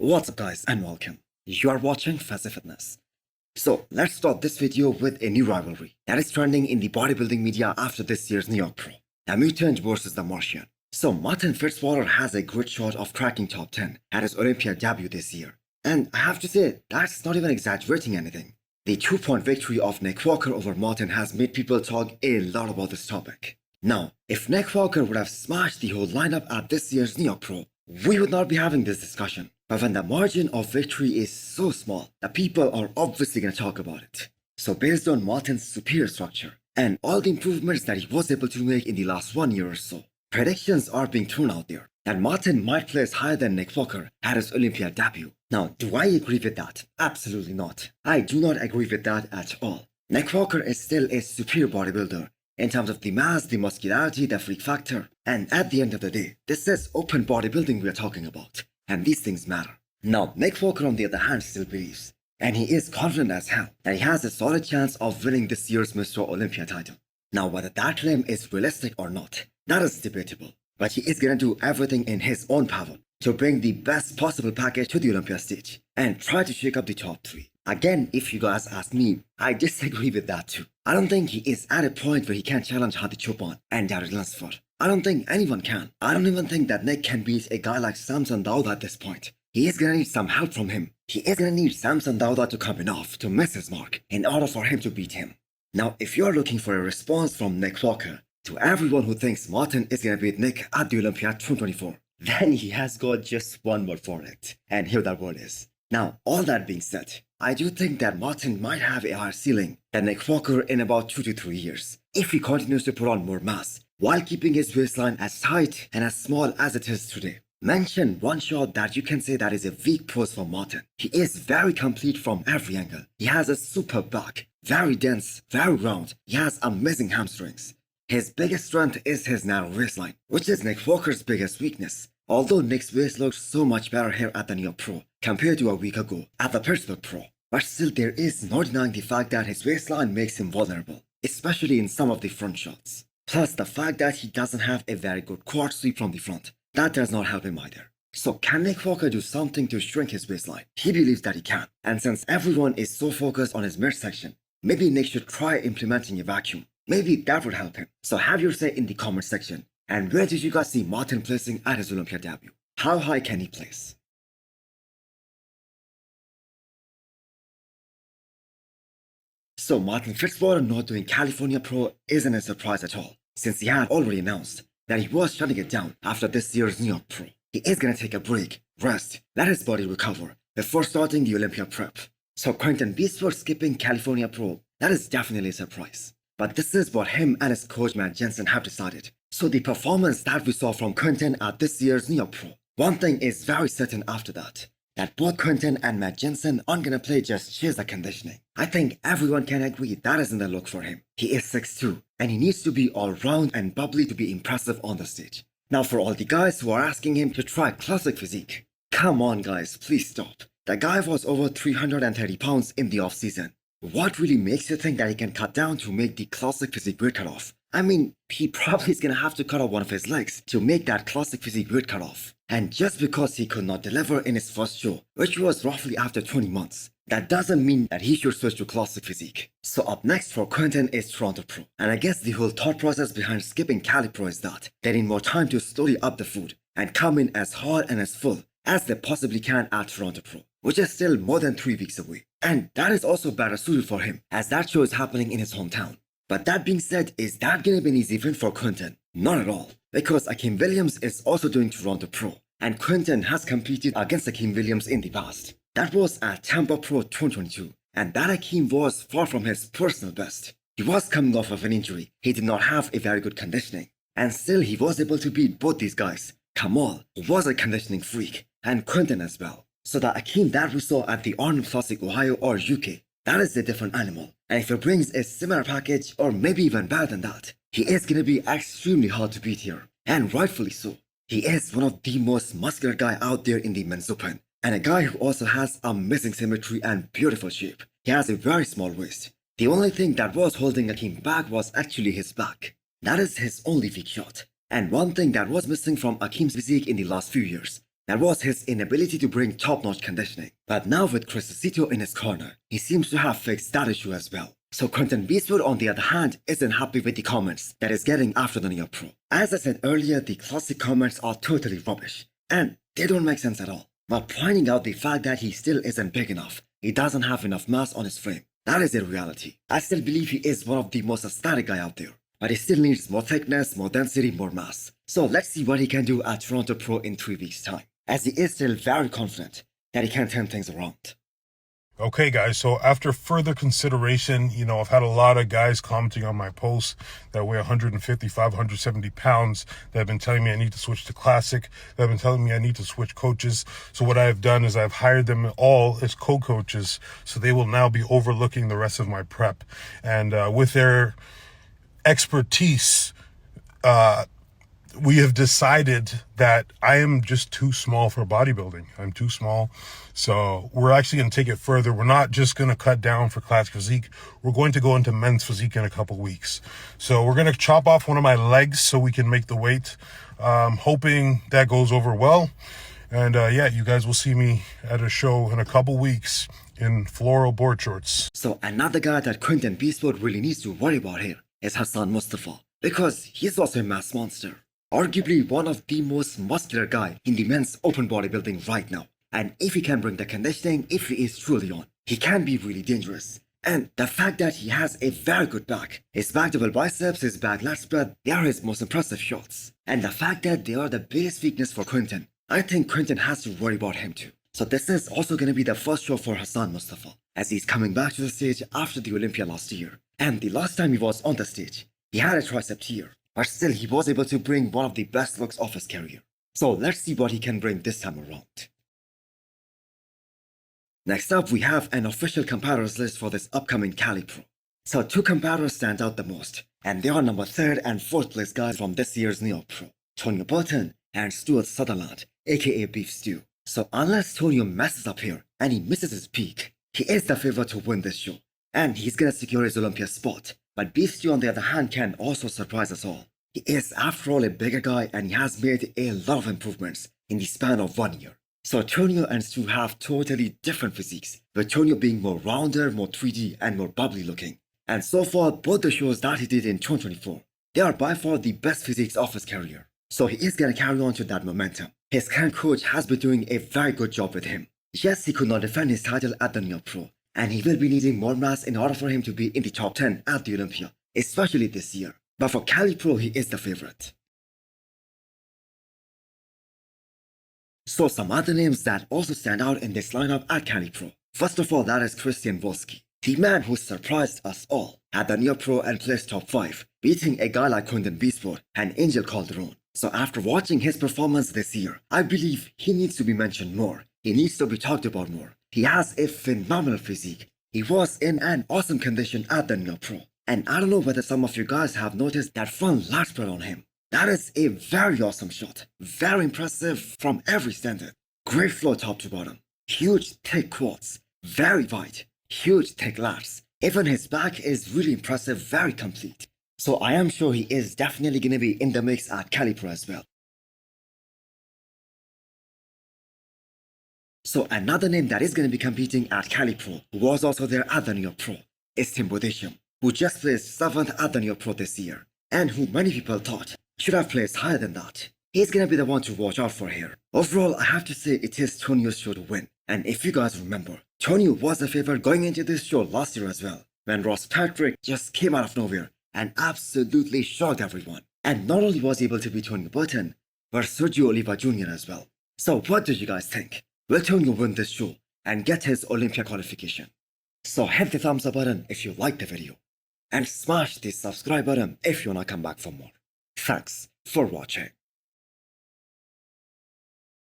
What's up guys and welcome. You are watching Fazi Fitness. So let's start this video with a new rivalry that is trending in the bodybuilding media after this year's New York Pro. The Mutant versus the Martian. So Martin Fitzwater has a good shot of cracking top 10 at his Olympia debut this year. And I have to say, that's not even exaggerating anything. The 2-point victory of Nick Walker over Martin has made people talk a lot about this topic. Now, if Nick Walker would have smashed the whole lineup at this year's New York Pro, we would not be having this discussion. But when the margin of victory is so small, the people are obviously going to talk about it. So based on Martin's superior structure and all the improvements that he was able to make in the last 1 year or so, predictions are being thrown out there that Martin might place higher than Nick Walker at his Olympia debut. Now, do I agree with that? Absolutely not. I do not agree with that at all. Nick Walker is still a superior bodybuilder in terms of the mass, the muscularity, the freak factor. And at the end of the day, this is open bodybuilding we are talking about. And these things matter. Now, Nick Walker on the other hand still believes, and he is confident as hell, that he has a solid chance of winning this year's Mr. Olympia title. Now, whether that claim is realistic or not, that is debatable. But he is gonna do everything in his own power to bring the best possible package to the Olympia stage and try to shake up the top 3. Again, if you guys ask me, I disagree with that too. I don't think he is at a point where he can challenge Hadi Chopin and Darryl Lunsford. I don't think anyone can. I don't even think that Nick can beat a guy like Samson Dauda at this point. He is gonna need some help from him. He is gonna need Samson Dauda to come enough to miss his mark in order for him to beat him. Now, if you're looking for a response from Nick Walker to everyone who thinks Martin is gonna beat Nick at the Olympia 2024, then he has got just one word for it. And here that word is. Now, all that being said, I do think that Martin might have a higher ceiling than Nick Walker in about 2 to 3 years, if he continues to put on more mass while keeping his waistline as tight and as small as it is today. Mention one shot that you can say that is a weak pose for Martin. He is very complete from every angle. He has a superb back, very dense, very round. He has amazing hamstrings. His biggest strength is his narrow waistline, which is Nick Walker's biggest weakness. Although Nick's waist looks so much better here at the New York Pro compared to a week ago at the Pittsburgh Pro. But still, there is no denying the fact that his waistline makes him vulnerable, especially in some of the front shots. Plus the fact that he doesn't have a very good quad sweep from the front. That does not help him either. So can Nick Walker do something to shrink his waistline? He believes that he can. And since everyone is so focused on his midsection, maybe Nick should try implementing a vacuum. Maybe that would help him. So have your say in the comment section. And where did you guys see Martin placing at his Olympia debut? How high can he place? So Martin Fitzwater not doing California Pro isn't a surprise at all, since he had already announced that he was shutting it down after this year's New York Pro. He is gonna take a break, rest, let his body recover before starting the Olympia prep. So Quinton for skipping California Pro, that is definitely a surprise. But this is what him and his coach Matt Jensen have decided. So the performance that we saw from Quinton at this year's New York Pro, one thing is very certain after that both Quinton and Matt Jensen aren't gonna play just chase the conditioning. I think everyone can agree that isn't the look for him. He is 6'2", and he needs to be all round and bubbly to be impressive on the stage. Now for all the guys who are asking him to try classic physique, come on guys, please stop. The guy was over 330 pounds in the off season. What really makes you think that he can cut down to make the classic physique weight cutoff? I mean, he probably is gonna have to cut off one of his legs to make that classic physique weight cutoff. And just because he could not deliver in his first show, which was roughly after 20 months, that doesn't mean that he should switch to classic physique. So up next for Quinton is Toronto Pro. And I guess the whole thought process behind skipping Cali Pro is that they need more time to slowly up the food and come in as hard and as full as they possibly can at Toronto Pro, which is still more than 3 weeks away. And that is also better suited for him, as that show is happening in his hometown. But that being said, is that gonna be an easy win for Quinton? Not at all, because Akim Willaims is also doing Toronto Pro, and Quinton has competed against Akim Willaims in the past. That was at Tampa Pro 2022, and that Akim was far from his personal best. He was coming off of an injury, he did not have a very good conditioning, and still he was able to beat both these guys. Kamal, who was a conditioning freak, and Quinton as well. So the Akim that we saw at the Arnold Classic Ohio or UK, that is a different animal. And if he brings a similar package or maybe even better than that, he is gonna be extremely hard to beat here. And rightfully so. He is one of the most muscular guy out there in the men's open. And a guy who also has amazing symmetry and beautiful shape. He has a very small waist. The only thing that was holding Akim back was actually his back. That is his only weak shot. And one thing that was missing from Akim's physique in the last few years That was his inability to bring top-notch conditioning. But now with Cito in his corner, he seems to have fixed that issue as well. So Quinton Beastwood, on the other hand, isn't happy with the comments that is getting after the Neo Pro. As I said earlier, the classic comments are totally rubbish, and they don't make sense at all. While pointing out the fact that he still isn't big enough, he doesn't have enough mass on his frame. That is a reality. I still believe he is one of the most aesthetic guy out there, but he still needs more thickness, more density, more mass. So let's see what he can do at Toronto Pro in 3 weeks' time, as he is still very confident that he can turn things around. Okay, guys, so after further consideration, I've had a lot of guys commenting on my posts that weigh 155, 170 pounds that have been telling me I need to switch to classic, that have been telling me I need to switch coaches. So what I've done is I've hired them all as co-coaches, so they will now be overlooking the rest of my prep. And with their expertise, we have decided that I am just too small for bodybuilding. I'm too small. So we're actually going to take it further. We're not just going to cut down for classic physique. We're going to go into men's physique in a couple weeks. So we're going to chop off one of my legs so we can make the weight. Hoping that goes over well. And yeah, you guys will see me at a show in a couple weeks in floral board shorts. So another guy that Quinton Beastwood really needs to worry about here is Hassan Mostafa, because he's also a mass monster. Arguably one of the most muscular guy in the men's open bodybuilding right now. And if he can bring the conditioning, if he is truly on, he can be really dangerous. And the fact that he has a very good back, his back double biceps, his back lat spread, they are his most impressive shots. And the fact that they are the biggest weakness for Quinton, I think Quinton has to worry about him too. So this is also going to be the first show for Hassan Mostafa, as he's coming back to the stage after the Olympia last year. And the last time he was on the stage, he had a tricep tear, but still he was able to bring one of the best looks of his career. So let's see what he can bring this time around. Next up, we have an official competitors list for this upcoming Cali Pro. So 2 competitors stand out the most, and they are number 3rd and 4th place guys from this year's Neo Pro, Tonio Burton and Stuart Sutherland, aka Beef Stu. So unless Tonio messes up here and he misses his peak, he is the favorite to win this show, and he's gonna secure his Olympia spot. But Beef Stu, on the other hand, can also surprise us all. He is, after all, a bigger guy, and he has made a lot of improvements in the span of 1 year. So Tonio and Stu have totally different physiques, with Tonio being more rounder, more 3D, and more bubbly looking. And so far, both the shows that he did in 2024, they are by far the best physiques of his career. So he is gonna carry on to that momentum. His current coach has been doing a very good job with him. Yes, he could not defend his title at the Neo Pro, and he will be needing more mass in order for him to be in the top 10 at the Olympia, especially this year. But for Cali Pro, he is the favorite. So some other names that also stand out in this lineup at Cali Pro. First of all, that is Christian Volsky, the man who surprised us all at the Neo Pro and placed top 5, beating a guy like Quinton Beastwood and Angel Calderon. So after watching his performance this year, I believe he needs to be mentioned more. He needs to be talked about more. He has a phenomenal physique. He was in an awesome condition at the Neo Pro. And I don't know whether some of you guys have noticed that front lat spread on him. That is a very awesome shot. Very impressive from every standard. Great flow top to bottom. Huge thick quads. Very wide. Huge thick lats. Even his back is really impressive, very complete. So I am sure he is definitely going to be in the mix at Cali Pro as well. So another name that is going to be competing at Cali Pro, who was also there at the Neo Pro, is Tim Bodesham, who just placed 7th at the Neo Pro this year, and who many people thought should have placed higher than that. He's gonna be the one to watch out for here. Overall, I have to say it is Tonio's show to win. And if you guys remember, Tonio was a favorite going into this show last year as well, when Ross Patrick just came out of nowhere and absolutely shocked everyone. And not only was he able to beat Tonio Burton, but Sergio Oliva Jr. as well. So what do you guys think? Will Tonio win this show and get his Olympia qualification? So hit the thumbs up button if you liked the video, and smash the subscribe button if you wanna come back for more. Thanks for watching.